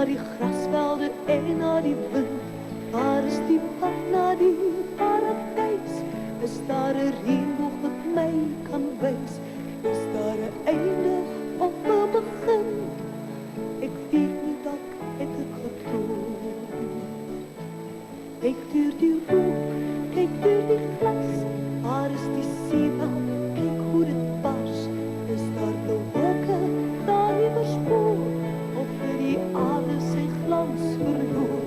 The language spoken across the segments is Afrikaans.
naar die grasvelden en naar die wind. Waar is die pad naar die paradijs? Is daar 'n reënboog wat my kan wys? Is daar 'n einde of 'n begin? Ek weet nie, dalk het ek gedroom. Kyk deur die rook, kyk deur die glas. Waar is die see wel? Kyk hoe dit bars. Is daar blou wolke daar iewers voor? Of het die aarde sy glans verloor?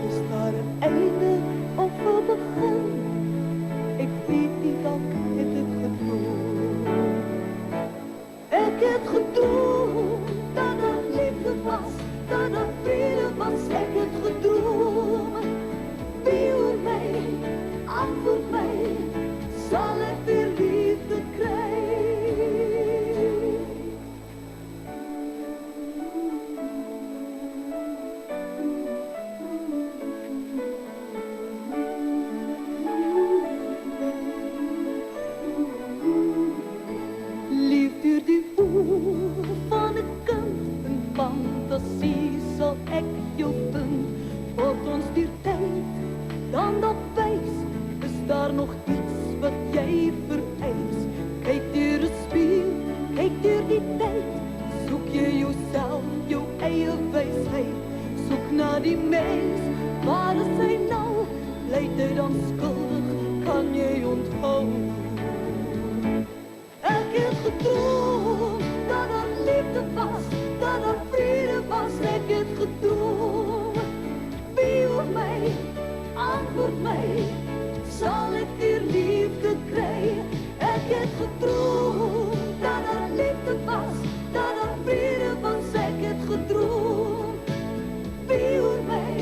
Is daar 'n einde of 'n begin? Ek weet nie, dalk het ek gedroom. Ek het gedroom dat daar liefde was, dat daar vrede was. Ek het gedroom. Wie oor my, antwoord my, sal ek weer liefde kry? Lief deur die oor van 'n kind in fantasie sal ek jou vind. Word ons deur tyd dan dalk wys, is daar nog iets wat jy vereis? Kyk deur 'n spieël, kyk deur die tyd, soek jy jouself, jou eie wysheid. Soek na die mens, waar is hy nou? Bly hy dan skuldig, kan jy onthou? Ek het gedroom dat daar liefde was, dat daar vrede was. Ek het gedroom. Wie oor my, antwoord my, sal ek weer liefde kry? Ek het gedroom dat daar liefde was, dat daar vrede was. Ek het gedroom. Wie oor my,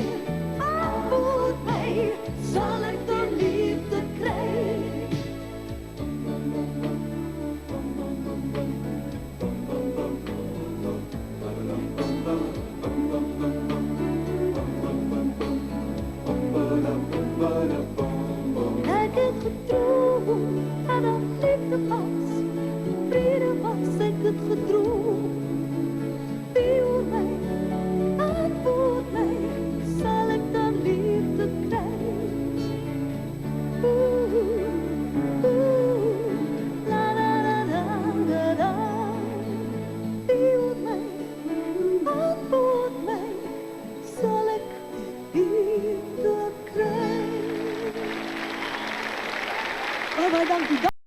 antwoord my, sal ek weer liefde kry? Ek het gedroom dat daar liefde was, vrede was. Ek het gedroom. Wie oor my, antwoord my, sal ek dan liefde kry? La la la la la la. Wie oor my, antwoord my, sal ek liefde kry? Baie dankie.